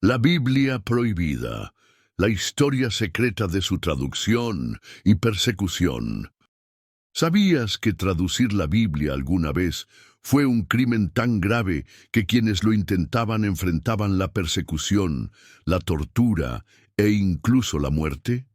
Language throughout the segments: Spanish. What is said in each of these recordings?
La Biblia prohibida, la historia secreta de su traducción y persecución. ¿Sabías que traducir la Biblia alguna vez fue un crimen tan grave que quienes lo intentaban enfrentaban la persecución, la tortura e incluso la muerte?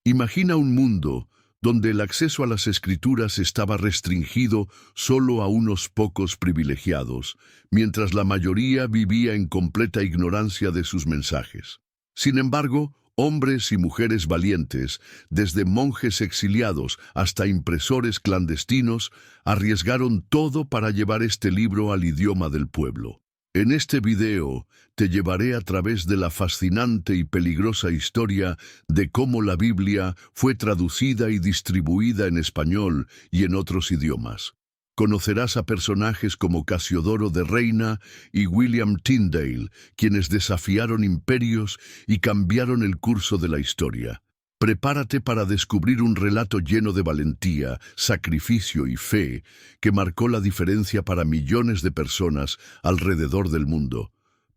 Imagina un mundo donde el acceso a las Escrituras estaba restringido solo a unos pocos privilegiados, mientras la mayoría vivía en completa ignorancia de sus mensajes. Sin embargo, hombres y mujeres valientes, desde monjes exiliados hasta impresores clandestinos, arriesgaron todo para llevar este libro al idioma del pueblo. En este video te llevaré a través de la fascinante y peligrosa historia de cómo la Biblia fue traducida y distribuida en español y en otros idiomas. Conocerás a personajes como Casiodoro de Reina y William Tyndale, quienes desafiaron imperios y cambiaron el curso de la historia. Prepárate para descubrir un relato lleno de valentía, sacrificio y fe que marcó la diferencia para millones de personas alrededor del mundo.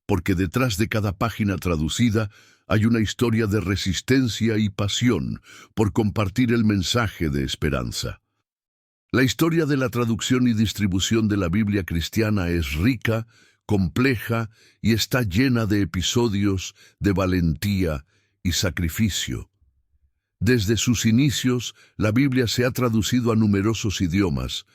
Porque detrás de cada página traducida hay una historia de resistencia y pasión por compartir el mensaje de esperanza. La historia de la traducción y distribución de la Biblia cristiana es rica, compleja y está llena de episodios de valentía y sacrificio. Desde sus inicios, la Biblia se ha traducido a numerosos idiomas,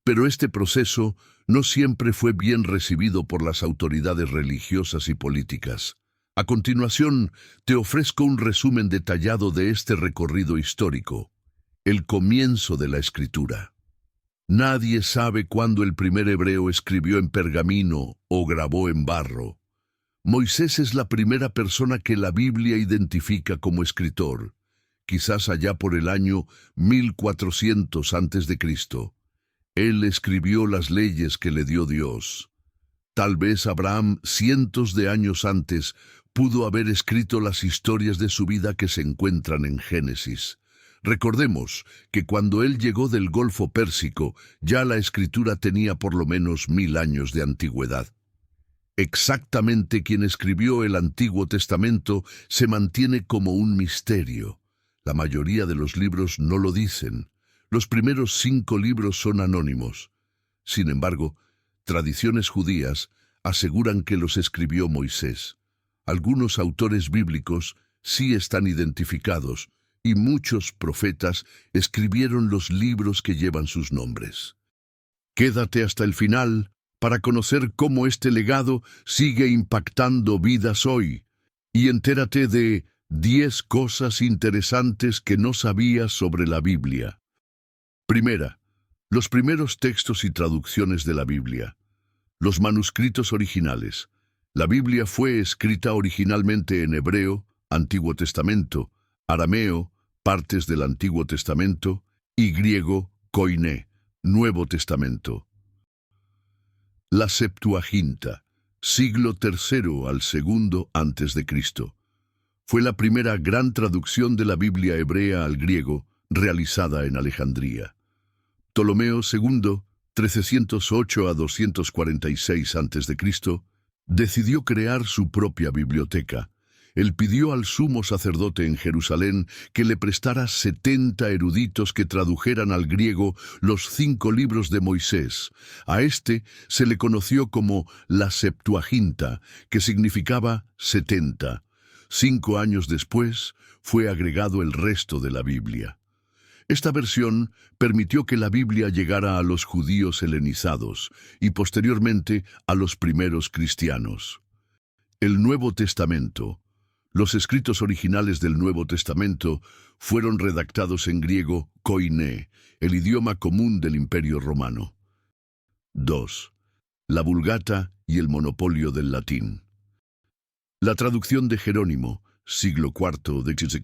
pero este proceso no siempre fue bien recibido por las autoridades religiosas y políticas. A continuación, te ofrezco un resumen detallado de este recorrido histórico. El comienzo de la Escritura. Nadie sabe cuándo el primer hebreo escribió en pergamino o grabó en barro. Moisés es la primera persona que la Biblia identifica como escritor, quizás allá por el año 1400 a.C. Él escribió las leyes que le dio Dios. Tal vez Abraham, cientos de años antes, pudo haber escrito las historias de su vida que se encuentran en Génesis. Recordemos que cuando él llegó del Golfo Pérsico, ya la escritura tenía por lo menos 1000 años de antigüedad. Exactamente quién escribió el Antiguo Testamento se mantiene como un misterio. La mayoría de los libros no lo dicen. Los primeros 5 libros son anónimos. Sin embargo, tradiciones judías aseguran que los escribió Moisés. Algunos autores bíblicos sí están identificados, y muchos profetas escribieron los libros que llevan sus nombres. Quédate hasta el final para conocer cómo este legado sigue impactando vidas hoy, y entérate de 10 cosas interesantes que no sabías sobre la Biblia. Primera, los primeros textos y traducciones de la Biblia. Los manuscritos originales. La Biblia fue escrita originalmente en hebreo, Antiguo Testamento, arameo, partes del Antiguo Testamento, y griego, koiné, Nuevo Testamento. La Septuaginta, siglo III al II a.C. Fue la primera gran traducción de la Biblia hebrea al griego, realizada en Alejandría. Ptolomeo II, 1308 a 246 a.C., decidió crear su propia biblioteca. Él pidió al sumo sacerdote en Jerusalén que le prestara 70 eruditos que tradujeran al griego los 5 libros de Moisés. A este se le conoció como la Septuaginta, que significaba 70. 5 años después fue agregado el resto de la Biblia. Esta versión permitió que la Biblia llegara a los judíos helenizados y posteriormente a los primeros cristianos. El Nuevo Testamento. Los escritos originales del Nuevo Testamento fueron redactados en griego koiné, el idioma común del Imperio Romano. 2. La Vulgata y el monopolio del latín. La traducción de Jerónimo, siglo IV d.C.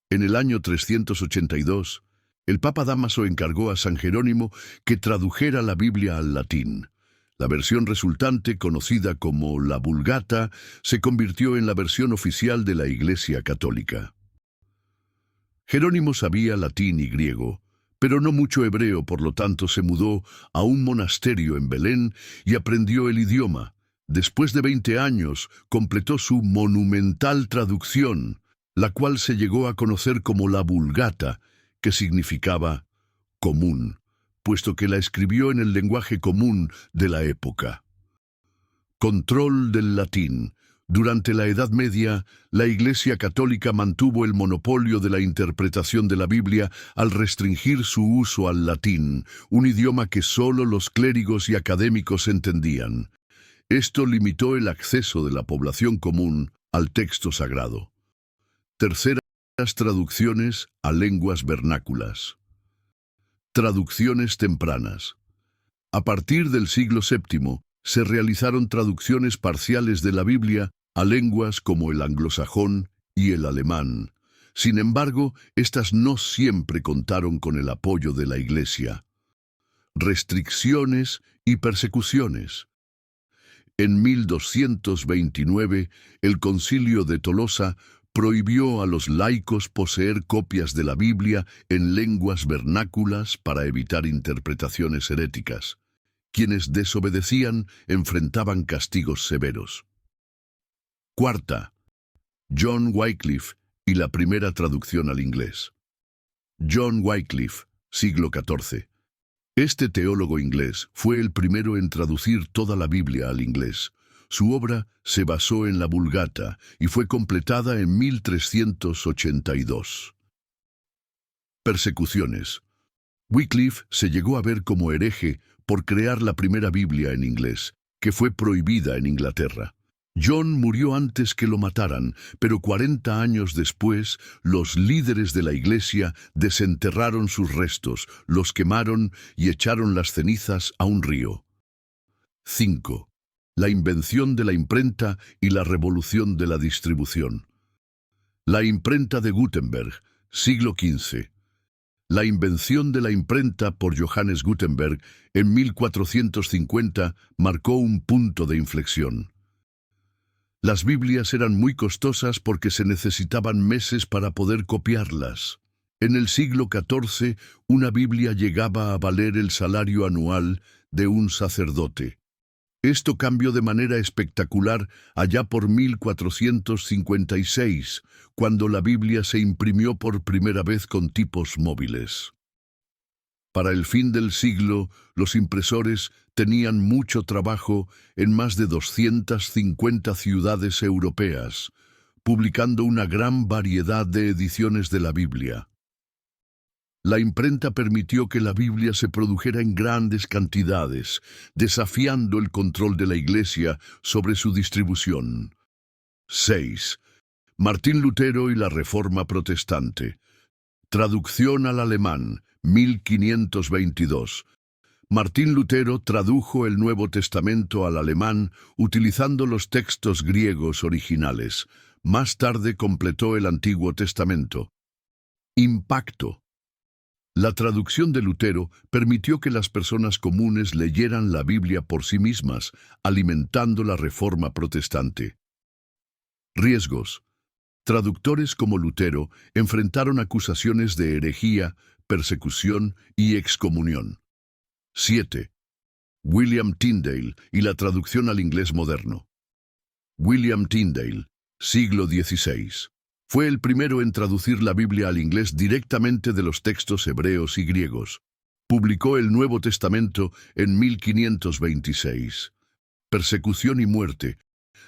En el año 382, el Papa Dámaso encargó a San Jerónimo que tradujera la Biblia al latín. La versión resultante, conocida como la Vulgata, se convirtió en la versión oficial de la Iglesia Católica. Jerónimo sabía latín y griego, pero no mucho hebreo, por lo tanto se mudó a un monasterio en Belén y aprendió el idioma. Después de 20 años, completó su monumental traducción, la cual se llegó a conocer como la Vulgata, que significaba común, puesto que la escribió en el lenguaje común de la época. Control del latín. Durante la Edad Media, la Iglesia Católica mantuvo el monopolio de la interpretación de la Biblia al restringir su uso al latín, un idioma que solo los clérigos y académicos entendían. Esto limitó el acceso de la población común al texto sagrado. Terceras traducciones a lenguas vernáculas. Traducciones tempranas. A partir del siglo VII, se realizaron traducciones parciales de la Biblia a lenguas como el anglosajón y el alemán. Sin embargo, estas no siempre contaron con el apoyo de la Iglesia. Restricciones y persecuciones. En 1229, el Concilio de Tolosa prohibió a los laicos poseer copias de la Biblia en lenguas vernáculas para evitar interpretaciones heréticas. Quienes desobedecían enfrentaban castigos severos. Cuarta, John Wycliffe y la primera traducción al inglés. John Wycliffe, siglo XIV. Este teólogo inglés fue el primero en traducir toda la Biblia al inglés. Su obra se basó en la Vulgata y fue completada en 1382. Persecuciones. Wycliffe se llegó a ver como hereje por crear la primera Biblia en inglés, que fue prohibida en Inglaterra. John murió antes que lo mataran, pero 40 años después, los líderes de la Iglesia desenterraron sus restos, los quemaron y echaron las cenizas a un río. 5. La invención de la imprenta y la revolución de la distribución. La imprenta de Gutenberg, siglo XV. La invención de la imprenta por Johannes Gutenberg en 1450 marcó un punto de inflexión. Las Biblias eran muy costosas porque se necesitaban meses para poder copiarlas. En el siglo XIV, una Biblia llegaba a valer el salario anual de un sacerdote. Esto cambió de manera espectacular allá por 1456, cuando la Biblia se imprimió por primera vez con tipos móviles. Para el fin del siglo, los impresores tenían mucho trabajo en más de 250 ciudades europeas, publicando una gran variedad de ediciones de la Biblia. La imprenta permitió que la Biblia se produjera en grandes cantidades, desafiando el control de la Iglesia sobre su distribución. 6. Martín Lutero y la Reforma Protestante. Traducción al alemán, 1522. Martín Lutero tradujo el Nuevo Testamento al alemán utilizando los textos griegos originales. Más tarde completó el Antiguo Testamento. Impacto. La traducción de Lutero permitió que las personas comunes leyeran la Biblia por sí mismas, alimentando la Reforma Protestante. Riesgos. Traductores como Lutero enfrentaron acusaciones de herejía, persecución y excomunión. 7. William Tyndale y la traducción al inglés moderno. William Tyndale, siglo XVI. Fue el primero en traducir la Biblia al inglés directamente de los textos hebreos y griegos. Publicó el Nuevo Testamento en 1526. Persecución y muerte.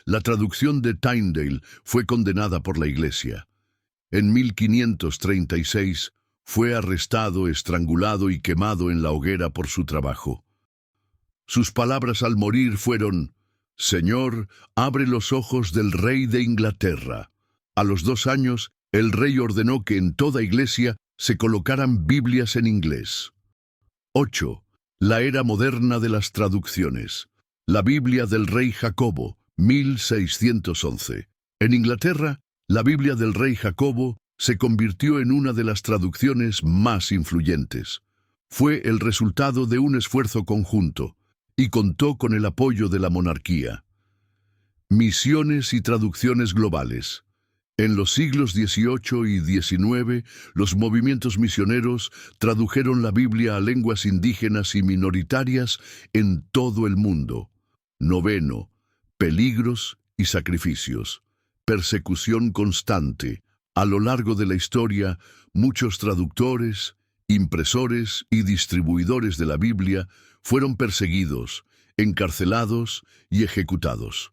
La traducción de Tyndale fue condenada por la Iglesia. En 1536 fue arrestado, estrangulado y quemado en la hoguera por su trabajo. Sus palabras al morir fueron: «Señor, abre los ojos del rey de Inglaterra». A los 2 años, el rey ordenó que en toda iglesia se colocaran Biblias en inglés. 8. La era moderna de las traducciones. La Biblia del rey Jacobo, 1611. En Inglaterra, la Biblia del rey Jacobo se convirtió en una de las traducciones más influyentes. Fue el resultado de un esfuerzo conjunto y contó con el apoyo de la monarquía. Misiones y traducciones globales. En los siglos XVIII y XIX, los movimientos misioneros tradujeron la Biblia a lenguas indígenas y minoritarias en todo el mundo. 9. peligros y sacrificios, persecución constante. A lo largo de la historia, muchos traductores, impresores y distribuidores de la Biblia fueron perseguidos, encarcelados y ejecutados.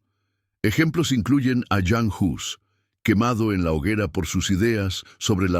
Ejemplos incluyen a Jan Hus, quemado en la hoguera por sus ideas sobre la